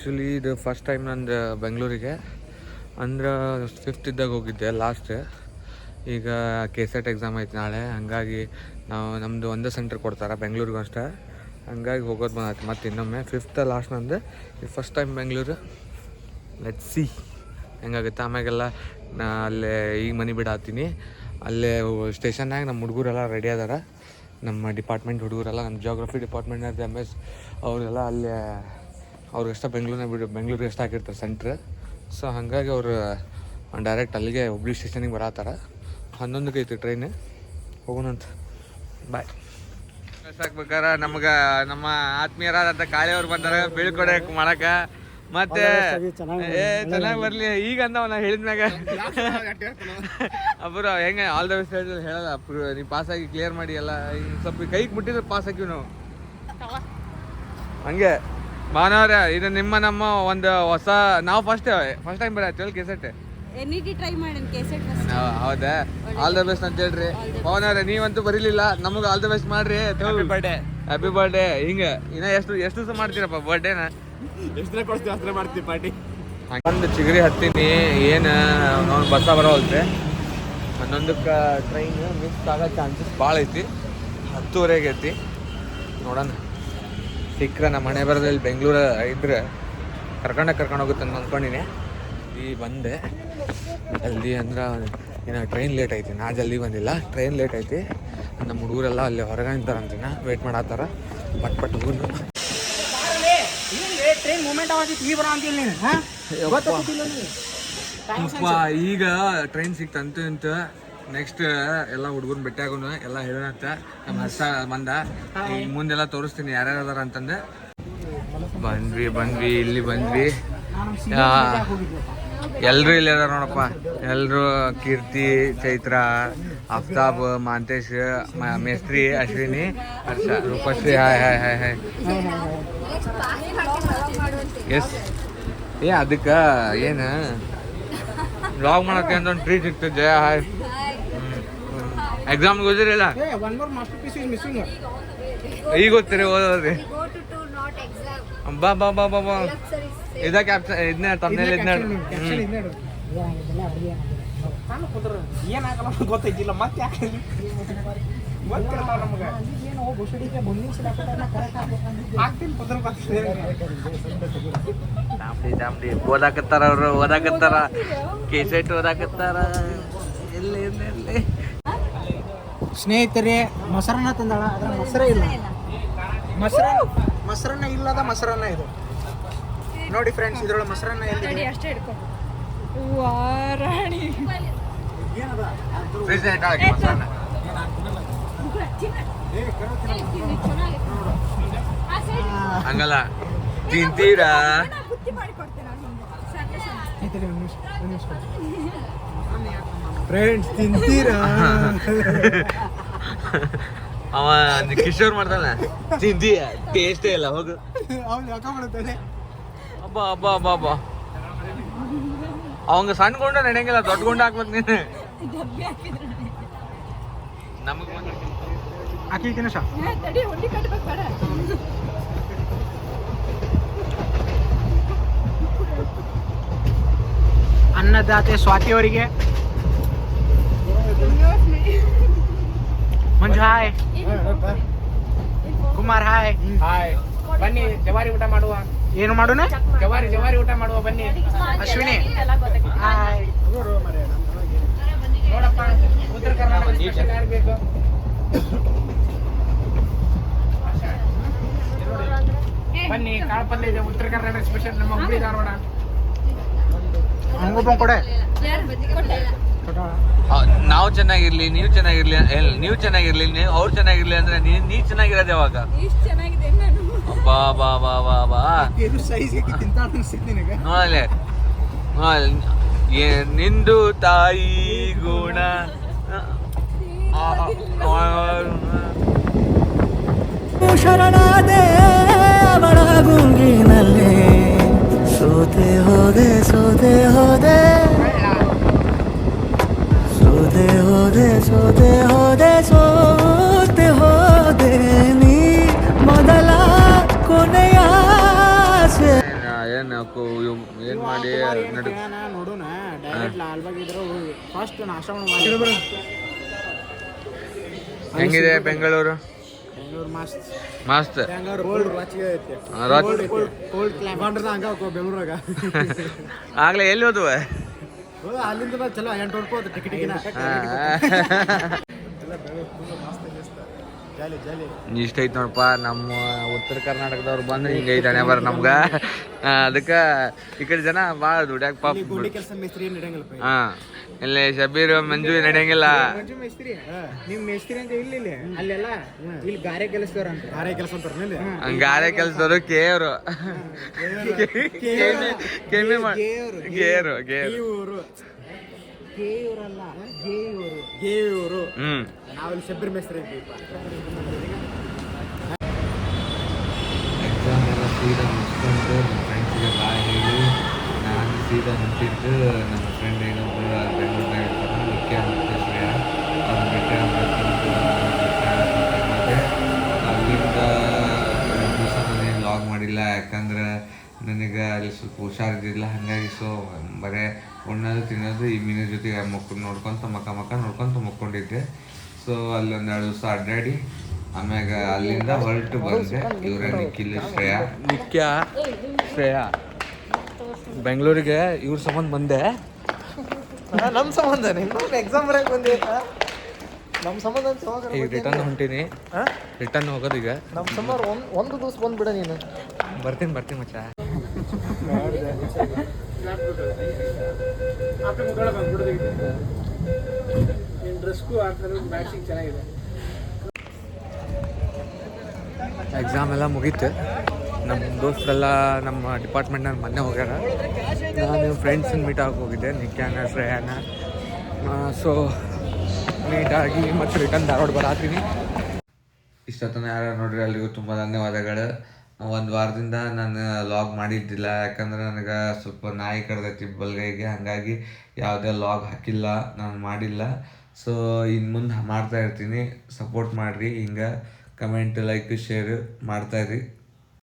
Actually ಇದು first time ನಂದು ಬೆಂಗಳೂರಿಗೆ ಅಂದ್ರೆ 5th ಇದ್ದಾಗ ಹೋಗಿದ್ದೆ ಲಾಸ್ಟ್. ಈಗ KCET ಎಕ್ಸಾಮ್ ಐತೆ ನಾಳೆ, ಹಾಗಾಗಿ ನಮ್ಮದು ಒಂದೇ ಸೆಂಟ್ರ್ ಕೊಡ್ತಾರೆ ಬೆಂಗಳೂರಿಗೂ ಅಷ್ಟೇ. ಹಂಗಾಗಿ ಹೋಗೋದು ಬಂದೈತೆ ಮತ್ತು ಇನ್ನೊಮ್ಮೆ 5th ಲಾಸ್ಟ್ ನಂದು. ಇದು first time Bengaluru. Let's see ಹೆಂಗಾಗುತ್ತೆ. ಆಮ್ಯಾಗೆಲ್ಲ ನಾ ಅಲ್ಲೇ ಈಗ ಮನೆ ಬಿಡಾತೀನಿ. ಅಲ್ಲೇ ಸ್ಟೇಷನ್ನಾಗ ನಮ್ಮ ಹುಡುಗರೆಲ್ಲ ರೆಡಿ ಅದಾರ. ನಮ್ಮ ಡಿಪಾರ್ಟ್ಮೆಂಟ್ ಹುಡುಗರೆಲ್ಲ, ನಮ್ಮ ಜಿಯೋಗ್ರಫಿ ಡಿಪಾರ್ಟ್ಮೆಂಟ್ನಾಗ MS ಅವರೆಲ್ಲ ಅಲ್ಲೇ ಅವ್ರಿಗಷ್ಟ ಬೆಂಗಳೂರಿಗೆ ಎಷ್ಟು ಹಾಕಿರ್ತಾರೆ ಸೆಂಟ್ರ್. ಸೊ ಹಾಗಾಗಿ ಅವರು ಡೈರೆಕ್ಟ್ ಅಲ್ಲಿಗೆ ಹುಬ್ಳಿ ಸ್ಟೇಷನಿಗೆ ಬರತ್ತಾರ. 11ಕ್ಕೆ ಐತಿ ಟ್ರೈನ್, ಹೋಗೋಣಂತ. ಬಾಯ್. ಸಾಕ್ಬೇಕಾರ ನಮ್ಗೆ ನಮ್ಮ ಆತ್ಮೀಯರಾದಂಥ ಕಾಳಿಯವ್ರು ಬಂದಾರ ಬೀಳ್ಕೊಡಕ್ಕೆ ಮಾಡಕ್ಕೆ. ಮತ್ತೆ ಚೆನ್ನಾಗಿ ಬರಲಿ ಈಗ ಅಂದವ ನಾ ಹೇಳಿದ್ಮ್ಯಾಗ ಅಬ್ರು ಹೆಂಗೆ ಆಲ್ ದ ಬೆಸ್ಟ್ ಹೇಳಲ್ಲ. ನೀವು ಪಾಸಾಗಿ ಕ್ಲಿಯರ್ ಮಾಡಿ ಎಲ್ಲ ಸ್ವಲ್ಪ ಕೈಗೆ ಮುಟ್ಟಿದ್ರೆ ಪಾಸ್ ಹಾಕಿವಿ ನಾವು. ಹಂಗೆ ಭಾವನವ್ರೆ, ಇದು ನಮ್ಮ ಒಂದು ಹೊಸ, ನಾವು ಫಸ್ಟ್ ಟೈಮ್ ಬರತ್ತೀವಲ್ಲ KCET. ಹೌದಾ, ಆಲ್ ದ ಬೆಸ್ಟ್ ಅಂತ ಹೇಳ್ರಿ. ಭಾವನವ್ರೆ ನೀವಂತೂ ಬರೀಲಿಲ್ಲ, ನಮಗೆ ಆಲ್ ದ ಬೆಸ್ಟ್ ಮಾಡ್ರಿ. Happy birthday. ಹಿಂಗೆ ಇನ್ನ ಎಷ್ಟು ದಿವಸ ಮಾಡ್ತೀರಪ್ಪ ಬರ್ಡೇನ? ಎಷ್ಟು ಕೊಡ್ತೀವಿ ಅಷ್ಟೇ ಮಾಡ್ತೀವಿ ಪಾರ್ಟಿ. ಒಂದು ಚಿಗರಿ ಹತ್ತೀನಿ, ಏನು ನಾವು ಬಸ್ಸ ಬರೋಲ್ತೆ. 11ಕ್ಕೆ ಟ್ರೈನ್ ಮಿಸ್ ಆಗೋ ಚಾನ್ಸಸ್ ಭಾಳ ಐತಿ. 10:30 ಐತಿ, ನೋಡೋಣ. ಸಿಕ್ಕರೆ ನಮ್ಮ ಮನೆ ಬರೋದಲ್ಲಿ ಬೆಂಗಳೂರು ಇದ್ರೆ ಕರ್ಕೊಂಡು ಹೋಗುತ್ತೆ ಅಂತ ಅಂದ್ಕೊಂಡಿನಿ. ಈ ಬಂದೆ ಜಲ್ದಿ ಅಂದ್ರೆ ಇನ್ನು ಟ್ರೈನ್ ಲೇಟ್ ಐತಿ. ನಾ ಜಲ್ದಿ ಬಂದಿಲ್ಲ, ಟ್ರೈನ್ ಲೇಟ್ ಐತಿ. ನಮ್ಮ ಹುಡುಗರೆಲ್ಲ ಅಲ್ಲಿ ಹೊರಗೆ ನಿಂತಾರಂತಿನ ವೇಟ್ ಮಾಡತ್ತಾರ. ಪಟ್ ಹೋಗುನು. ಈಗ ಟ್ರೈನ್ ಸಿಕ್ತಂತು ಇಂತ. ನೆಕ್ಸ್ಟ್ ಎಲ್ಲ ಹುಡುಗರು ಭೇಟಿ ಆಗೋನು, ಎಲ್ಲ ಹೇಳತ್ತ. ನಮ್ಮ ಹರ್ಷ ಬಂದ, ಮುಂದೆಲ್ಲ ತೋರಿಸ್ತೀನಿ ಯಾರ್ಯಾರು ಅದಾರ ಅಂತಂದು. ಬಂದ್ವಿ ಇಲ್ಲಿ ಬಂದ್ವಿ. ಎಲ್ರು ಇಲ್ಲಿ ಅದಾರ ನೋಡಪ್ಪ. ಎಲ್ರು ಕೀರ್ತಿ, ಚೈತ್ರ, ಆಫ್ತಾಬ್, ಮಾಂತೇಶ್, ಮೇಸ್ತ್ರಿ, ಅಶ್ವಿನಿ, ಹರ್ಷ, ರೂಪಶ್ರೀ. ಹಾಯ್. ಎಸ್ ಅದಕ್ಕೆ ಏನು ವ್ಲಾಗ್ ಮಾಡಕ್ಕೆ ಅಂತ ಒಂದು ಟ್ರೀಟ್ ಸಿಗ್ತದೆ. ಜಯ ಹಾಯ್. ಎಕ್ಸಾಮ್ಗೆ ಹೋದಿರಲ್ಲ? ಈಗ ಓದ್ತೀರಿ ಓದೋದ್ರಿ? ಬಾ ಇದ ಕ್ಯಾಪ್ಷನ್ ಇದನ್ನೇ ತಮ್ಮನೇಲಿ ಗೊತ್ತೈತಿಲ್ಲ ಮತ್ತೆ ಓದಾಕತ್ತಾರ ಅವರು, ಓದಾಕತ್ತಾರ KCET ಓದಾಕತ್ತಾರ. ಎಲ್ಲಿ ಸ್ನೇಹಿತರೆ, ಮೊಸರನ್ನ ತಂದಾಳ, ಅದ್ರ ಮೊಸರೇ ಇಲ್ಲ. ಮೊಸರನ್ನ ಇಲ್ಲದ ಮೊಸರನ್ನ ಇದು ನೋಡಿ ಫ್ರೆಂಡ್ಸ್. ಇದ್ರೊಳಗೆ ಮೊಸರನ್ನ ಎಲ್ಲಿ ಅಷ್ಟೇ ಹಿಡ್ಕೊ. ಹಂಗಲ್ಲ ತಿಂತೀರಾ? ಫ್ರೆಂಡ್ಸ್ ತಿಂತೀರಾ? ಅವ ಕಿಶೋರ್ ಮಾಡ್ತಾನ, ತಿಂತೀಯ? ಟೇಸ್ಟೇ ಇಲ್ಲ, ಹೋಗು. ಅಬ್ಬಾ ಅವಂಗ ಸಣ್ಣ ಗೊಂಡ ನಡೆಯಂಗಿಲ್ಲ, ದೊಡ್ಡ ಗೊಂಡ ಹಾಕ್ಬೇಕು ನೀನು. ನಮಗ್ ಅನ್ನದಾತೆ ಸ್ವಾತಿ ಅವರಿಗೆ ಮಂಜು ಹಾಯ್, ಕುಮಾರ್ ಹಾಯ್. ಬನ್ನಿ ಜವಾರಿ ಊಟ ಮಾಡುವ. ಏನು ಮಾಡೋಣ? ಜವಾರಿ ಊಟ ಮಾಡುವ ಬನ್ನಿ. ಅಶ್ವಿನಿ ಹಾಯ್. ನೋಡಪ್ಪ, ಉತ್ತರ ಕರ್ನಾಟಕ ಯಾರು ಬೇಕು? ಬನ್ನಿ, ಕಾಳು ಪಲ್ಯ ಇದೆ, ಉತ್ತರ ಕರ್ನಾಟಕ ಸ್ಪೆಷಲ್, ನಮ್ಮ ಹುಬ್ಳಿ ಧಾರವಾಡ. ಕೊಡೆ ನಾವು ಚೆನ್ನಾಗಿರ್ಲಿ, ನೀವು ಚೆನ್ನಾಗಿರ್ಲಿ, ಅವ್ರು ಚೆನ್ನಾಗಿರ್ಲಿ ಅಂದ್ರೆ ನೀ ಚೆನ್ನಾಗಿರೋದು ಯಾವಾಗ? ನೋಡಲೆ ನಿಂದು ತಾಯಿ ಗುಣ. ಶರಣಾದೆ ಅವಳ ಗುಂಗಿನಲ್ಲಿ, ಸೋತೆ ಹೋದೆ ಸೋತೆ ಹೋದೆ ಸೋತೆ ಹೋದೆ ಸೋತೆ ಹೋದೆ ಸೋತೆ ಹೋದೆ ನೀ ಮೊದಲ ಕೊನೆಯ ಏನು ಮಾಡಿ ನಡಿ ನೋಡೋಣ ಡೈರೆಕ್ಟ್ ಲಾಲ್ಬಾಗ್ ಇದ್ರೆ ಫಸ್ಟ್ ನಾಷ್ಟ ಮಾಡಿ. ಹೆಂಗಿದೆ ಬೆಂಗಳೂರು? ಬೆಂಗಳೂರು ಮಸ್ತ್ ಮಸ್ತ್. ಕೋಲ್ಡ್ ಕ್ಲೈಮೇಟ್ ಬೆಂಗಳೂರಾಗ. ಆಗ್ಲೇ ಎಲ್ಲಿ ಹೋದ್ವ? ಅಲ್ಲಿಂದ ಚಲೋ 8 ಹೊಡ್ಕೋದು ಟಿಕೆಟಿಗಿನ. ಇಷ್ಟ ಐತೆ ನೋಡಪ್ಪ, ನಮ್ಮ ಉತ್ತರ ಕರ್ನಾಟಕದವ್ರು ಬಂದ್ರೆ ಹಿಂಗೆ ಐತೆ ಹಣೆ ಬರ ನಮ್ಗೆ. ಅದಕ್ಕೆ ಈ ಕಡೆ ಜನ ಭಾಳ ದುಡ್ಯಾಕ ಪಾಪ. ಕೆಲಸ ಮೇಸ್ತ್ರಿ ನಡೆಯಂಗಿಲ್ಲ. ಹಾಂ, ಇಲ್ಲಿ ಶಬೀರ್ ಮಂಜು ನಡೆಯಂಗಿಲ್ಲ. ಮಂಜು ಮೇಸ್ತ್ರಿ ನಿಮ್ ಮೇಸ್ತ್ರಿ ಅಂತ ಇಲ್ಲಿ ಅಲ್ಲೆಲ್ಲ ಇಲ್ಲಿ ಗಾರೆ ಕೆಲಸದವ್ರ ಅಂತ. ಗಾರೆ ಕೆಲಸ ಅಂತಾರ. ಗಾರೆ ಕೆಲಸದವರು ಕೇವ್ರು ಗೇರು ಗೇಯೂರಲ್ಲ ಗೇಯೂರು. ನಾವಿಲ್ಲಿ ಶಬೀರ್ ಮೇಸ್ತ್ರಿ ಇದ್ದೀವಿ. ಎಕ್ಸಾಮ್ ಎಲ್ಲ ಸೀದಾ ಮುಗಿಸ್ಕೊಂಡು ನಮ್ಮ ಫ್ರೆಂಡ್ಸಿಗೆ ಬಾಯ್ ಹೇಳಿ ನಾನು ಸೀದಾ ಹೊಂಟಿದ್ದು. ನಮ್ಮ ಫ್ರೆಂಡ್ ಏನೊಬ್ಬರು ಬೆಂಗಳೂರಿನಾಗ ಇರ್ತಾರೆ, ಮುಖ್ಯ ಮತ್ತು ಶ್ರೇಯ. ಅವ್ರು ಬೆಟ್ಟ ಮತ್ತೆ ಅಲ್ಲಿಂದ ದಿವಸ ನಾನೇನು ಲಾಗ್ ಮಾಡಿಲ್ಲ, ಯಾಕಂದ್ರೆ ನನಗೆ ಅಲ್ಲಿ ಸ್ವಲ್ಪ ಹುಷಾರಿದ್ದಿಲ್ಲ. ಹಾಗಾಗಿ ಸೊ ಬರೀ ಉಣ್ಣೋದು ತಿನ್ನೋದು ಈ ಮೀನಿನ ಜೊತೆಗೆ ನೋಡ್ಕೊತ ನೋಡ್ಕೊತ ಮಕ್ಕೊಂಡಿದ್ದೆ. ಸೊ ಅಲ್ಲಿ ಒಂದು 2 ದಿವಸ ಅಡ್ಡಾಡಿ ಆಮ್ಯಾಗ ಅಲ್ಲಿಂದ ಹೊರಟು ಬಂದೆ. ಇವರ ನಿಖಿಲ್ ಶ್ರೇಯಾ ಬೆಂಗಳೂರಿಗೆ ಇವ್ರ ಸಂಬಂಧ ಬಂದೆ. ನಮ್ಮ ಸಂಬಂಧ ಎಕ್ಸಾಮ್ ಬರಕ್ಕೆ ಬಂದಿ. ನಮ್ಮ ಸಂಬಂಧ ಈಗ ರಿಟರ್ನ್ ಹೊಂಟೀನಿ. ರಿಟರ್ನ್ ಹೋಗೋದು ಈಗ. ನಮ್ಮ ಸಂಬಂಧ ಒಂದು ದಿವಸ ಬಂದ್ಬಿಡ ನೀನು. ಬರ್ತೀನಿ ಮಚ್ಚ. ಎಕ್ಸಾಮ್ ಎಲ್ಲ ಮುಗೀತು. ನಮ್ಮ ದೋಸ್ತರೆಲ್ಲ ನಮ್ಮ ಡಿಪಾರ್ಟ್ಮೆಂಟ್ನಾಗ ಮೊನ್ನೆ ಹೋಗ್ಯಾರ. ನಾನು ಫ್ರೆಂಡ್ಸನ್ನ ಮೀಟ್ ಆಗಿ ಹೋಗಿದ್ದೆ, ನಿತ್ಯಾನ ಶ್ರೇಯಾನ. ಸೊ ಮೀಟಾಗಿ ಮತ್ತು ರಿಟರ್ನ್ ಧಾರವಾಡ ಬರಾತೀನಿ. ಇಷ್ಟೊತ್ತನ ಯಾರು ನೋಡ್ರಿ ಎಲ್ರಿಗೂ ತುಂಬ ಧನ್ಯವಾದಗಳು. ಒಂದು ವಾರದಿಂದ ನಾನು ಲಾಗ್ ಮಾಡಿದ್ದಿಲ್ಲ, ಯಾಕಂದ್ರೆ ನನಗೆ ಸ್ವಲ್ಪ ನಾಯಿ ಕಡ್ದೈತಿ ಬಲ್ಗೈಗೆ. ಹಾಗಾಗಿ ಯಾವುದೇ ಲಾಗ್ ಹಾಕಿಲ್ಲ, ನಾನು ಮಾಡಿಲ್ಲ. ಸೊ ಇನ್ನು ಮುಂದೆ ಮಾಡ್ತಾಯಿರ್ತೀನಿ. ಸಪೋರ್ಟ್ ಮಾಡಿರಿ, ಹಿಂಗೆ ಕಮೆಂಟ್ ಲೈಕ್ ಶೇರ್ ಮಾಡ್ತಾಯಿರಿ.